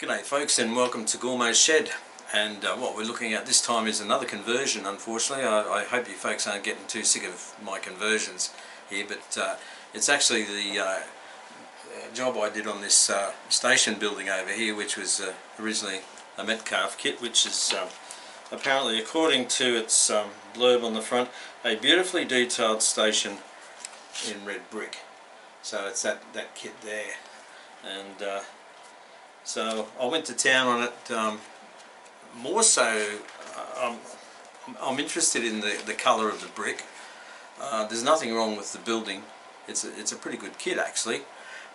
G'day folks, and welcome to Gormo's Shed. And what we're looking at this time is another conversion. Unfortunately, I hope you folks aren't getting too sick of my conversions here, but it's actually the job I did on this station building over here, which was originally a Metcalf kit, which is apparently, according to its blurb on the front, a beautifully detailed station in red brick. So it's that kit there. And so I went to town on it. More so, I'm interested in the colour of the brick. There's nothing wrong with the building. It's a pretty good kit actually.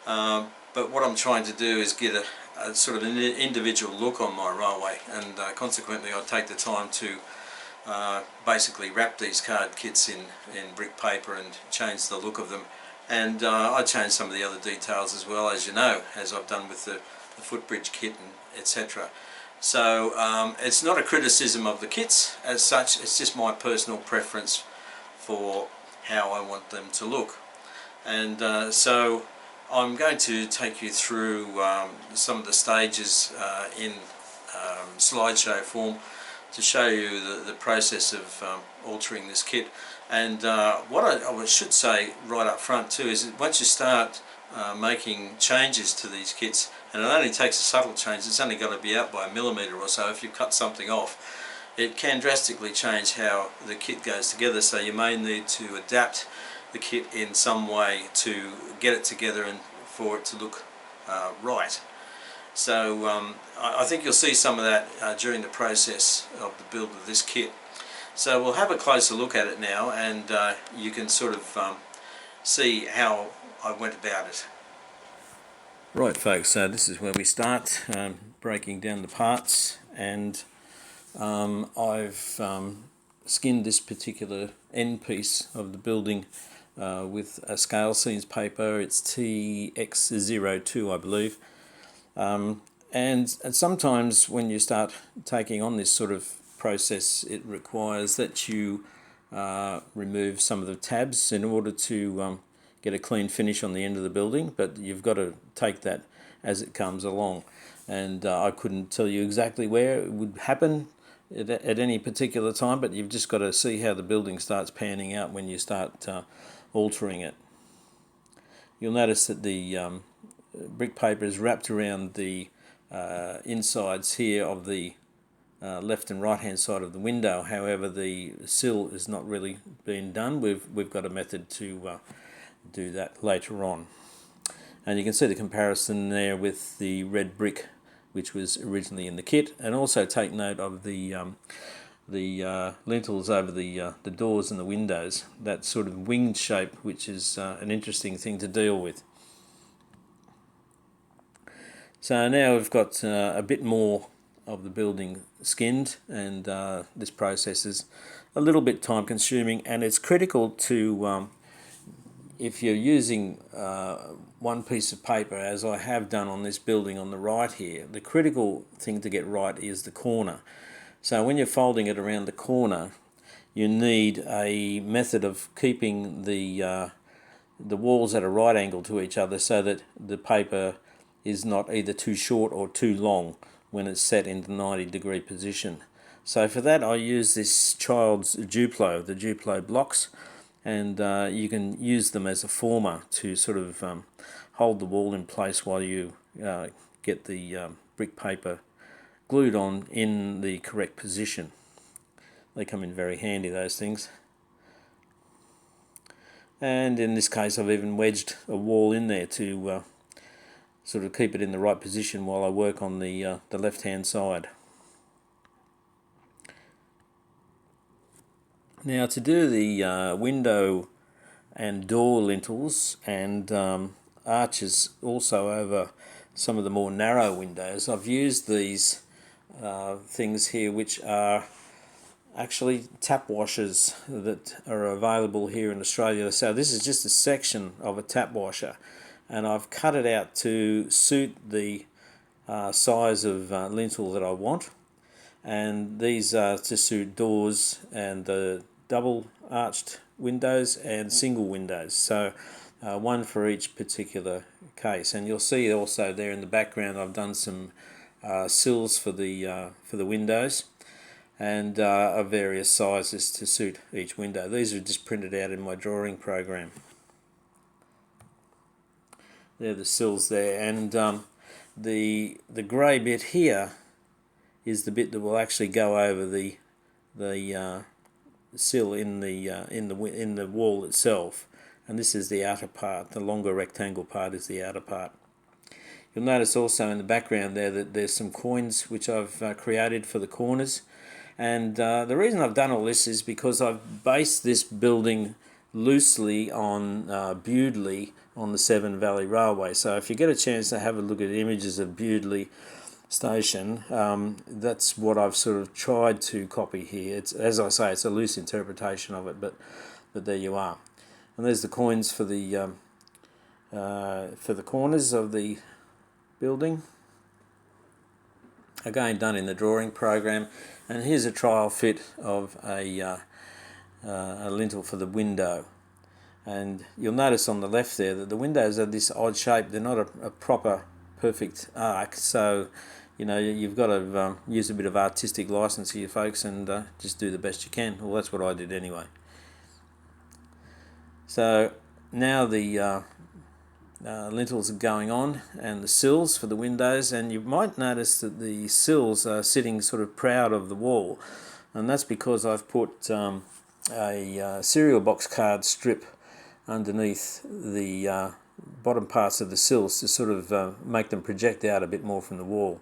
But what I'm trying to do is get a sort of an individual look on my railway, and consequently I take the time to basically wrap these card kits in brick paper and change the look of them. And I changed some of the other details as well, as you know, as I've done with the footbridge kit and etc. So it's not a criticism of the kits as such, it's just my personal preference for how I want them to look. And so I'm going to take you through some of the stages in slideshow form to show you the process of altering this kit. And what I should say right up front too is that once you start making changes to these kits, and it only takes a subtle change, it's only got to be out by a millimetre or so. If you cut something off, it can drastically change how the kit goes together, so you may need to adapt the kit in some way to get it together and for it to look right. So I think you'll see some of that during the process of the build of this kit. So we'll have a closer look at it now, and you can sort of see how I went about it. Right folks, so this is where we start breaking down the parts, and I've skinned this particular end piece of the building with a scale scenes paper. It's TX02 I believe, and sometimes when you start taking on this sort of process, it requires that you remove some of the tabs in order to get a clean finish on the end of the building, but you've got to take that as it comes along. And I couldn't tell you exactly where it would happen at any particular time, but you've just got to see how the building starts panning out when you start altering it. You'll notice that the brick paper is wrapped around the insides here of the left and right hand side of the window. However, the sill is not really being done. We've got a method to do that later on, and you can see the comparison there with the red brick which was originally in the kit. And also take note of the lintels over the doors and the windows, that sort of winged shape, which is an interesting thing to deal with. So now we've got a bit more of the building skinned, and this process is a little bit time consuming, and it's critical to if you're using one piece of paper, as I have done on this building on the right here, the critical thing to get right is the corner. So when you're folding it around the corner, you need a method of keeping the walls at a right angle to each other, so that the paper is not either too short or too long when it's set in the 90-degree position. So for that I use this child's Duplo, the Duplo blocks, and you can use them as a former to sort of hold the wall in place while you get the brick paper glued on in the correct position. They come in very handy, those things. And in this case I've even wedged a wall in there to sort of keep it in the right position while I work on the left hand side. Now to do the window and door lintels and arches also over some of the more narrow windows, I've used these things here, which are actually tap washers that are available here in Australia. So this is just a section of a tap washer, and I've cut it out to suit the size of lintel that I want, and these are to suit doors and the double arched windows and single windows, so one for each particular case. And you'll see also there in the background I've done some sills for the windows, and of various sizes to suit each window. These are just printed out in my drawing program. They're the sills there, and the grey bit here is the bit that will actually go over the sill in the wall itself, and this is the outer part. The longer rectangle part is the outer part. You'll notice also in the background there that there's some coins which I've created for the corners, and the reason I've done all this is because I've based this building loosely on Bewdley on the Severn Valley Railway. So if you get a chance to have a look at images of Bewdley Station, that's what I've sort of tried to copy here. It's, as I say, it's a loose interpretation of it, but there you are. And there's the coins for the corners of the building, again done in the drawing program. And here's a trial fit of a lintel for the window. And you'll notice on the left there that the windows are this odd shape. They're not a proper perfect arc, so you've got to use a bit of artistic license here, folks, and just do the best you can. Well, that's what I did anyway. So now the lintels are going on, and the sills for the windows, and you might notice that the sills are sitting sort of proud of the wall, and that's because I've put a cereal box card strip underneath the bottom parts of the sills to sort of make them project out a bit more from the wall.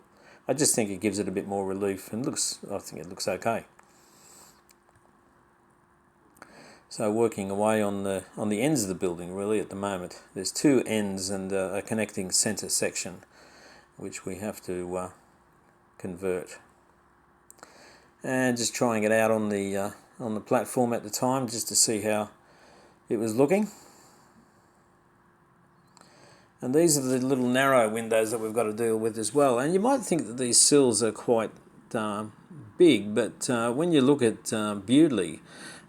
I just think it gives it a bit more relief, and I think it looks okay. So working away on the ends of the building really at the moment. There's two ends and a connecting centre section which we have to convert. And just trying it out on the platform at the time just to see how it was looking. And these are the little narrow windows that we've got to deal with as well. And you might think that these sills are quite big, but when you look at Bewdley,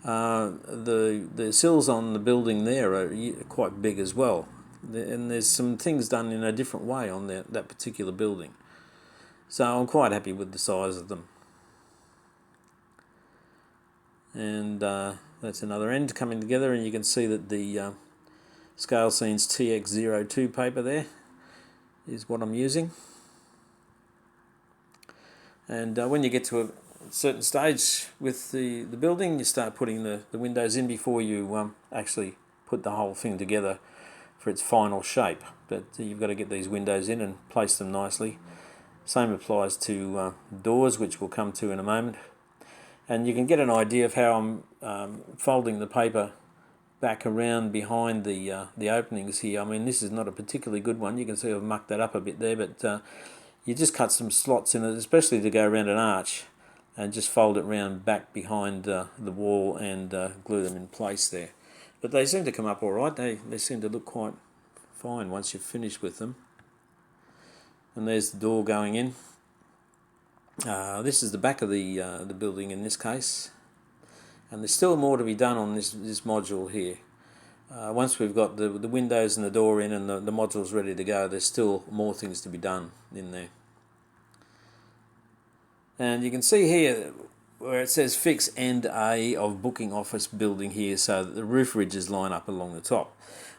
the sills on the building there are quite big as well. And there's some things done in a different way on that particular building. So I'm quite happy with the size of them. And that's another end coming together, and you can see that the Scale Scenes TX02 paper there is what I'm using. And when you get to a certain stage with the building, you start putting the windows in before you actually put the whole thing together for its final shape. But you've got to get these windows in and place them nicely. Same applies to doors, which we'll come to in a moment. And you can get an idea of how I'm folding the paper back around behind the openings here. I mean, this is not a particularly good one. You can see I've mucked that up a bit there, but you just cut some slots in it, especially to go around an arch, and just fold it round back behind the wall and glue them in place there. But they seem to come up all right. They seem to look quite fine once you've finished with them. And there's the door going in. This is the back of the building in this case, and there's still more to be done on this module here. Once we've got the windows and the door in and the modules ready to go, there's still more things to be done in there. And you can see here where it says fix end A of booking office building here, so that the roof ridges line up along the top.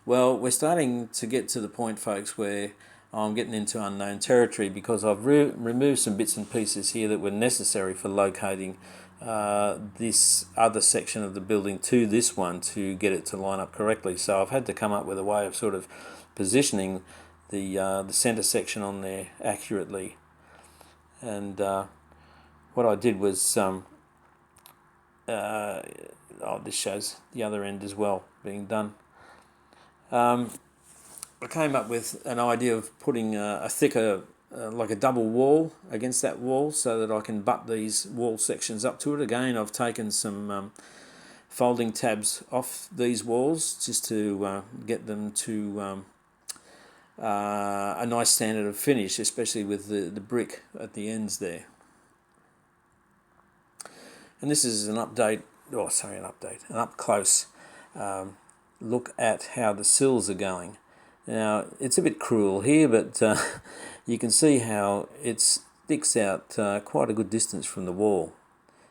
Well, we're starting to get to the point, folks, where I'm getting into unknown territory, because I've removed some bits and pieces here that were necessary for locating this other section of the building to this one to get it to line up correctly. So I've had to come up with a way of sort of positioning the centre section on there accurately. And what I did was, this shows the other end as well being done. I came up with an idea of putting a thicker, like a double wall against that wall, so that I can butt these wall sections up to it. Again, I've taken some folding tabs off these walls just to get them to a nice standard of finish, especially with the brick at the ends there. And this is an update, an up close look at how the sills are going. Now, it's a bit cruel here, but you can see how it's sticks out quite a good distance from the wall.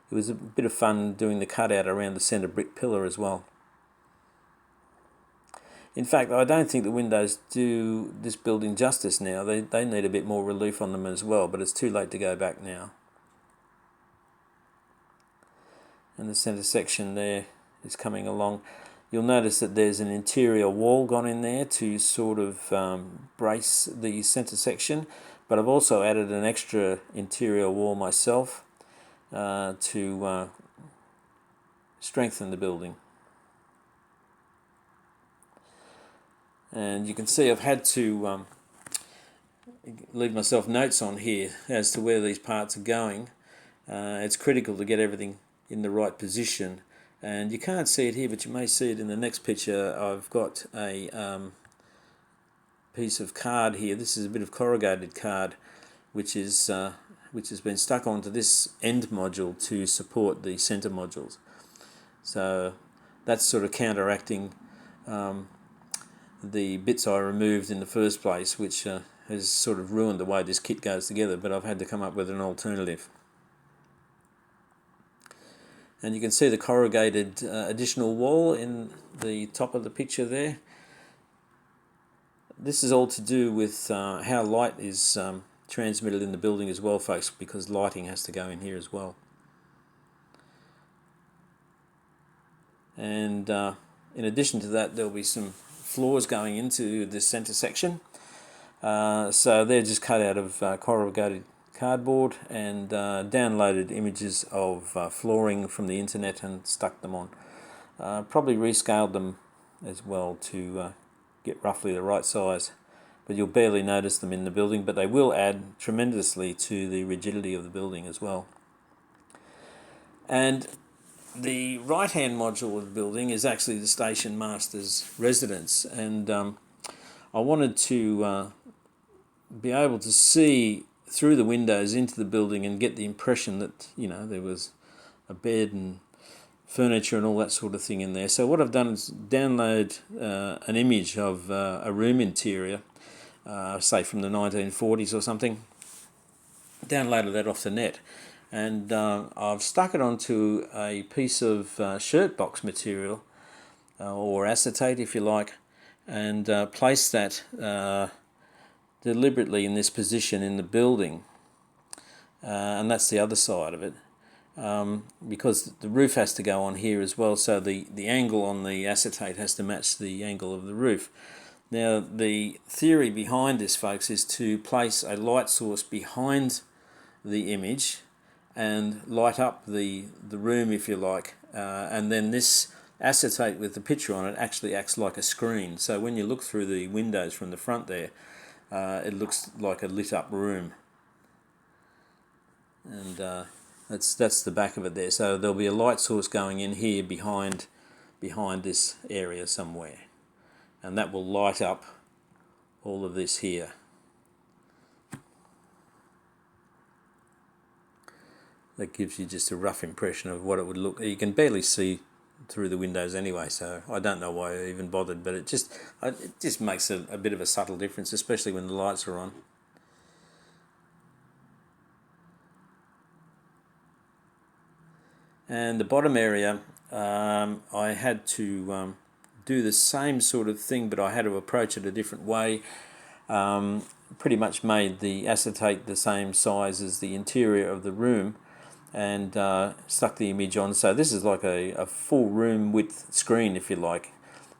It was a bit of fun doing the cutout around the centre brick pillar as well. In fact, I don't think the windows do this building justice now. They need a bit more relief on them as well, but it's too late to go back now. And the centre section there is coming along. You'll notice that there's an interior wall gone in there to sort of brace the centre section, but I've also added an extra interior wall myself to strengthen the building. And you can see I've had to leave myself notes on here as to where these parts are going. It's critical to get everything in the right position, and you can't see it here, but you may see it in the next picture. I've got a piece of card here. This is a bit of corrugated card which has been stuck onto this end module to support the centre modules. So that's sort of counteracting the bits I removed in the first place, which has sort of ruined the way this kit goes together, but I've had to come up with an alternative. And you can see the corrugated additional wall in the top of the picture there. This is all to do with how light is transmitted in the building as well, folks, because lighting has to go in here as well. And in addition to that, there'll be some floors going into this centre section. So they're just cut out of corrugated cardboard and downloaded images of flooring from the internet and stuck them on. Probably rescaled them as well to get roughly the right size, but you'll barely notice them in the building, but they will add tremendously to the rigidity of the building as well. And the right hand module of the building is actually the station master's residence, and I wanted to be able to see through the windows into the building and get the impression that, you know, there was a bed and furniture and all that sort of thing in there. So what I've done is download an image of a room interior, say from the 1940s or something. Downloaded that off the net, and I've stuck it onto a piece of shirt box material or acetate, if you like, and placed that deliberately in this position in the building, and that's the other side of it, because the roof has to go on here as well, so the angle on the acetate has to match the angle of the roof. Now the theory behind this, folks, is to place a light source behind the image and light up the room, if you like, and then this acetate with the picture on it actually acts like a screen, so when you look through the windows from the front there, it looks like a lit up room. And that's the back of it there. So there'll be a light source going in here behind this area somewhere, and that will light up all of this here. That gives you just a rough impression of what it would look. You can barely see through the windows anyway, so I don't know why I even bothered, but it just makes a bit of a subtle difference, especially when the lights are on. And the bottom area, I had to do the same sort of thing, but I had to approach it a different way. Pretty much made the acetate the same size as the interior of the room, and stuck the image on. So this is like a full room width screen, if you like,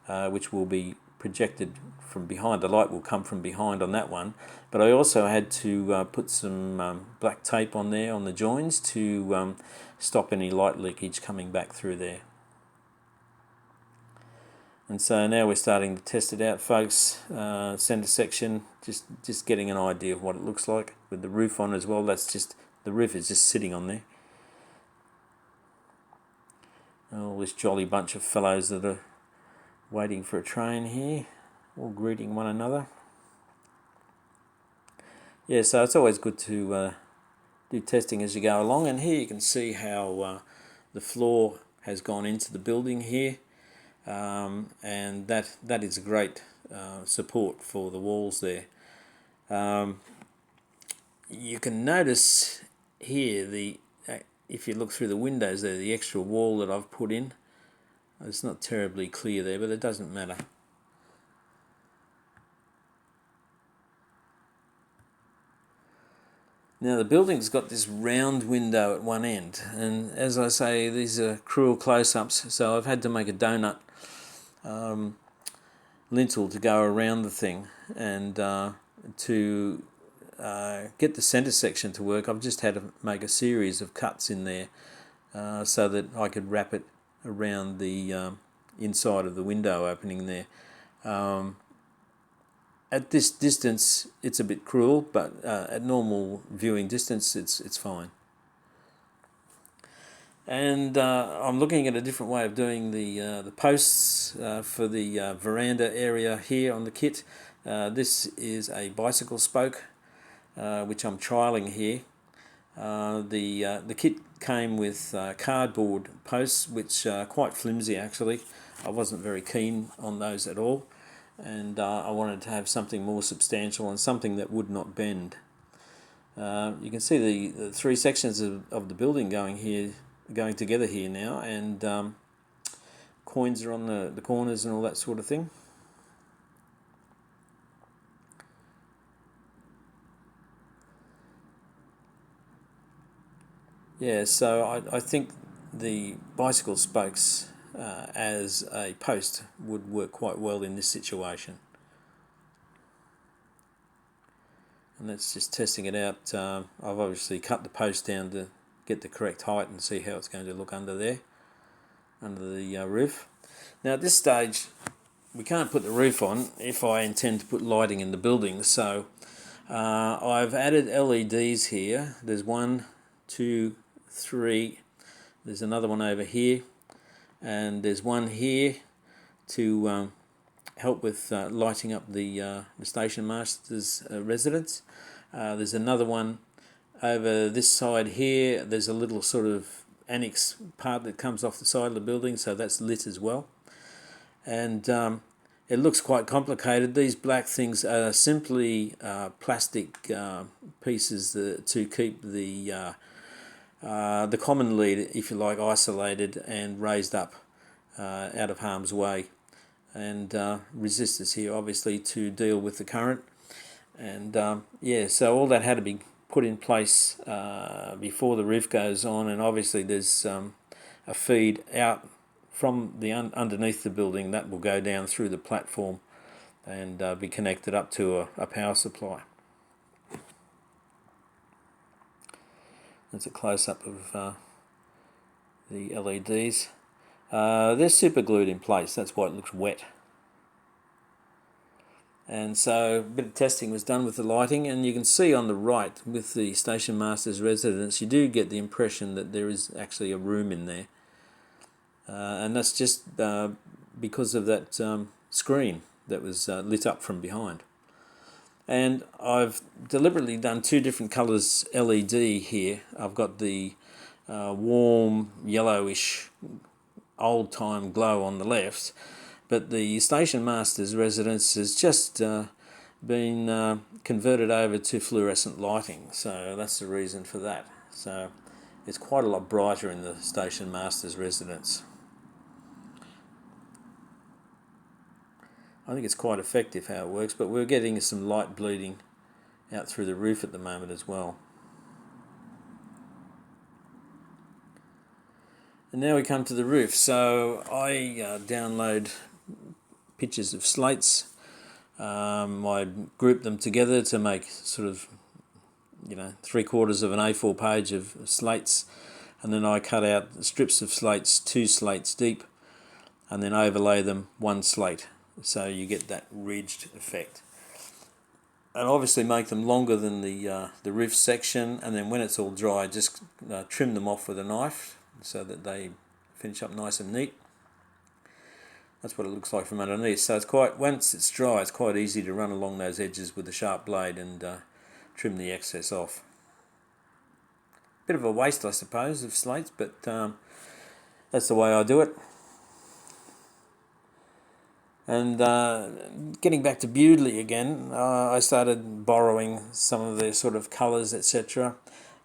which will be projected from behind. The light will come from behind on that one, but I also had to put some black tape on there on the joins to stop any light leakage coming back through there. And so now we're starting to test it out, folks. Centre section, just getting an idea of what it looks like with the roof on as well. That's just, the roof is just sitting on there. All this jolly bunch of fellows that are waiting for a train here, all greeting one another. Yeah, so it's always good to do testing as you go along, and here you can see how the floor has gone into the building here, and that is a great support for the walls there. you can notice here if you look through the windows there, the extra wall that I've put in. It's not terribly clear there, but it doesn't matter. Now the building's got this round window at one end, and as I say, these are cruel close-ups, so I've had to make a donut lintel to go around the thing, and to get the centre section to work, I've just had to make a series of cuts in there so that I could wrap it around the inside of the window opening there. At this distance, it's a bit cruel, but at normal viewing distance, it's fine. And I'm looking at a different way of doing the posts for the veranda area here on the kit. This is a bicycle spoke, which I'm trialling here. The kit came with cardboard posts, which are quite flimsy actually. I wasn't very keen on those at all, and I wanted to have something more substantial and something that would not bend. You can see the three sections of the building going together here now, and coins are on the corners and all that sort of thing. Yeah, so I think the bicycle spokes as a post would work quite well in this situation. And that's just testing it out. I've obviously cut the post down to get the correct height and see how it's going to look under there, under the roof. Now at this stage we can't put the roof on if I intend to put lighting in the building, so I've added LEDs here. There's 1, 2, 3, there's another one over here, and there's one here to help with lighting up the station master's residence. There's another one over this side here. There's a little sort of annex part that comes off the side of the building, so that's lit as well. And it looks quite complicated. These black things are simply plastic pieces to keep the common lead, if you like, isolated and raised up out of harm's way. And resistors here obviously to deal with the current, and yeah, so all that had to be put in place before the roof goes on. And obviously there's a feed out from the underneath the building that will go down through the platform and be connected up to a power supply. That's a close-up of the LEDs. They're super glued in place, that's why it looks wet. And so a bit of testing was done with the lighting, and you can see on the right with the station master's residence, you do get the impression that there is actually a room in there. And that's just because of that screen that was lit up from behind. And I've deliberately done two different colours LED here. I've got the warm yellowish old time glow on the left, but the station master's residence has just been converted over to fluorescent lighting, so that's the reason for that. So it's quite a lot brighter in the station master's residence. I think it's quite effective how it works, but we're getting some light bleeding out through the roof at the moment as well. And now we come to the roof. So I download pictures of slates. I group them together to make sort of, 3/4 of an A4 page of slates, and then I cut out strips of slates 2 slates deep, and then overlay them 1 slate, so you get that ridged effect. And obviously make them longer than the roof section, and then when it's all dry, just trim them off with a knife so that they finish up nice and neat. That's what it looks like from underneath. So once it's dry, it's quite easy to run along those edges with a sharp blade and trim the excess off. Bit of a waste, I suppose, of slates, but that's the way I do it. And getting back to Bewdley again, I started borrowing some of their sort of colours, etc.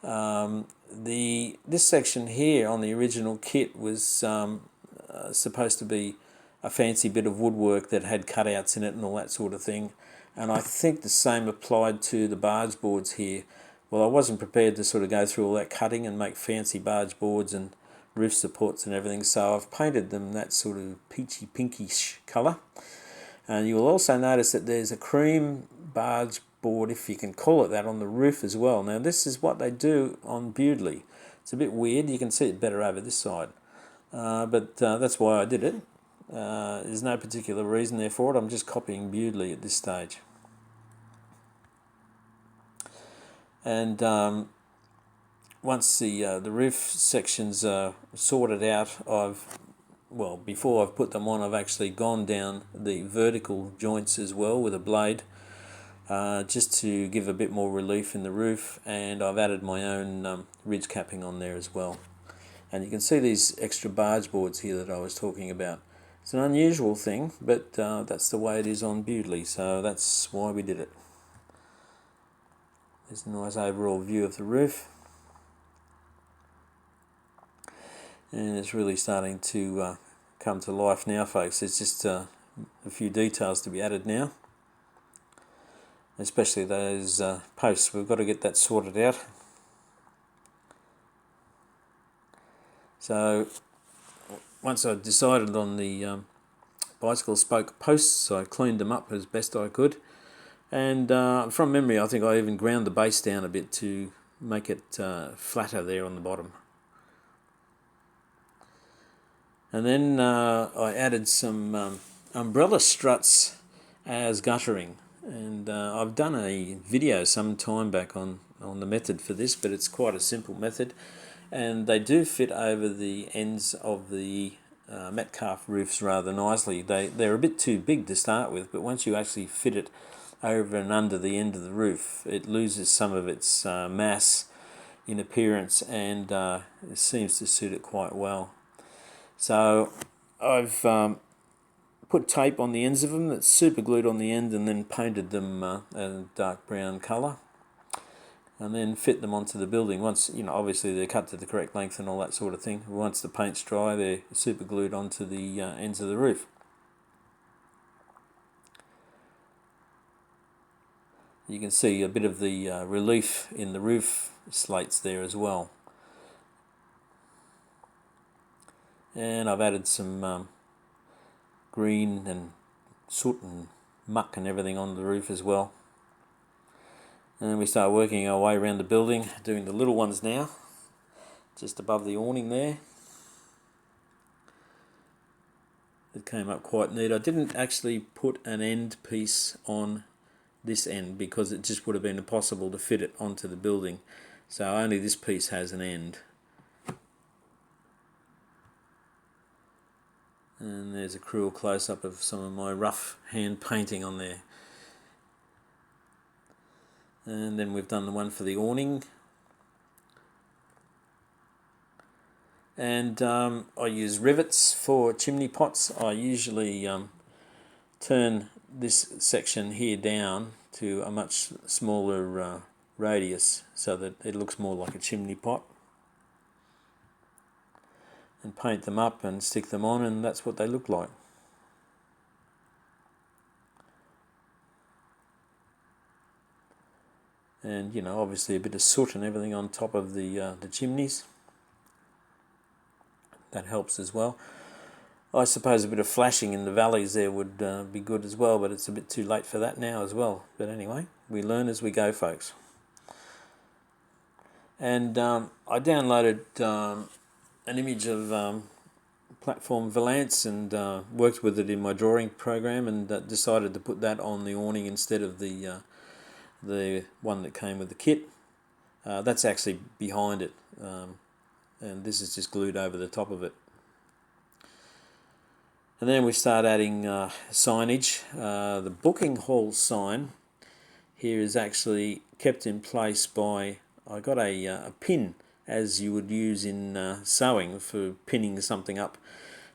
This section here on the original kit was supposed to be a fancy bit of woodwork that had cutouts in it and all that sort of thing. And I think the same applied to the barge boards here. Well, I wasn't prepared to sort of go through all that cutting and make fancy barge boards and roof supports and everything, so I've painted them that sort of peachy pinkish colour. And you will also notice that there's a cream barge board, if you can call it that, on the roof as well. Now this is what they do on Bewdley. It's a bit weird, you can see it better over this side, but that's why I did it. There's no particular reason there for it, I'm just copying Bewdley at this stage. And once the roof sections are sorted out, before I've put them on, I've actually gone down the vertical joints as well with a blade, just to give a bit more relief in the roof, and I've added my own ridge capping on there as well. And you can see these extra barge boards here that I was talking about. It's an unusual thing, but that's the way it is on Bewdley, so that's why we did it. There's a nice overall view of the roof. And it's really starting to come to life now, folks. There's just a few details to be added now, especially those posts. We've got to get that sorted out. So once I decided on the bicycle spoke posts, I cleaned them up as best I could, and from memory I think I even ground the base down a bit to make it flatter there on the bottom. And then I added some umbrella struts as guttering, and I've done a video some time back on the method for this, but it's quite a simple method, and they do fit over the ends of the Metcalf roofs rather nicely. They're a bit too big to start with, but once you actually fit it over and under the end of the roof, it loses some of its mass in appearance, and it seems to suit it quite well. So I've put tape on the ends of them that's super glued on the end, and then painted them a dark brown colour, and then fit them onto the building. Once, obviously they're cut to the correct length and all that sort of thing. Once the paint's dry, they're super glued onto the ends of the roof. You can see a bit of the relief in the roof slates there as well. And I've added some green and soot and muck and everything on the roof as well. And then we start working our way around the building, doing the little ones now, just above the awning there. It came up quite neat. I didn't actually put an end piece on this end because it just would have been impossible to fit it onto the building. So only this piece has an end. And there's a cruel close-up of some of my rough hand painting on there. And then we've done the one for the awning. And I use rivets for chimney pots. I usually turn this section here down to a much smaller radius so that it looks more like a chimney pot, and paint them up and stick them on, and that's what they look like. And obviously a bit of soot and everything on top of the chimneys. That helps as well. I suppose a bit of flashing in the valleys there would be good as well, but it's a bit too late for that now as well. But anyway, we learn as we go, folks. And I downloaded an image of platform Valance and worked with it in my drawing program, and decided to put that on the awning instead of the one that came with the kit. That's actually behind it, and this is just glued over the top of it. And then we start adding signage. The booking hall sign here is actually kept in place by, I got a pin, as you would use in sewing for pinning something up,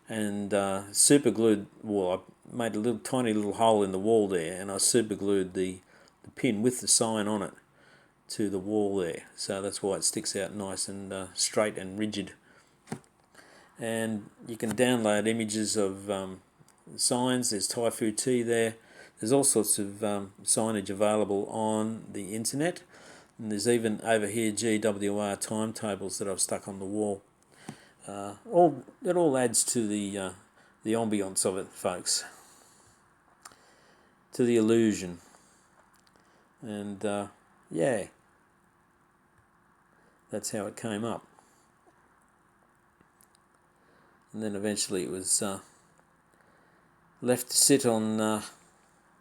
and super glued, well, I made a little tiny little hole in the wall there, and I super glued the pin with the sign on it to the wall there, so that's why it sticks out nice and straight and rigid. And you can download images of signs. There's Thai food tea there. There's all sorts of signage available on the internet, and there's even over here GWR timetables that I've stuck on the wall. It all adds to the ambience of it, folks, to the illusion. And yeah, that's how it came up. And then eventually it was left to sit on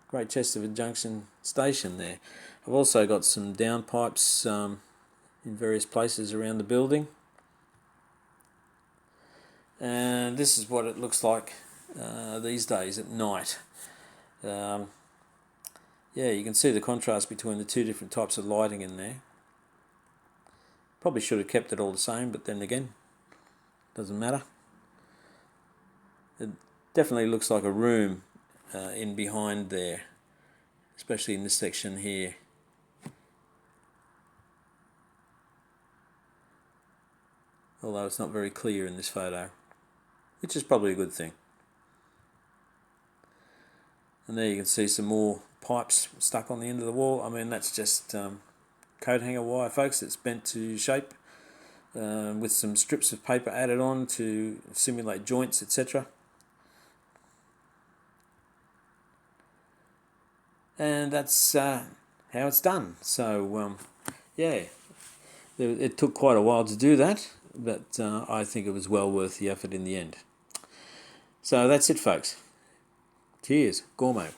Great Chesterford Junction station there. I've also got some downpipes in various places around the building. And this is what it looks like these days at night. Yeah, you can see the contrast between the two different types of lighting in there. Probably should have kept it all the same, but then again, doesn't matter. It definitely looks like a room in behind there, especially in this section here. Although it's not very clear in this photo, which is probably a good thing. And there you can see some more pipes stuck on the end of the wall. I mean, that's just coat hanger wire, folks. It's bent to shape with some strips of paper added on to simulate joints, etc. And that's how it's done. So yeah, it took quite a while to do that, but I think it was well worth the effort in the end. So that's it, folks. Cheers, Gormo.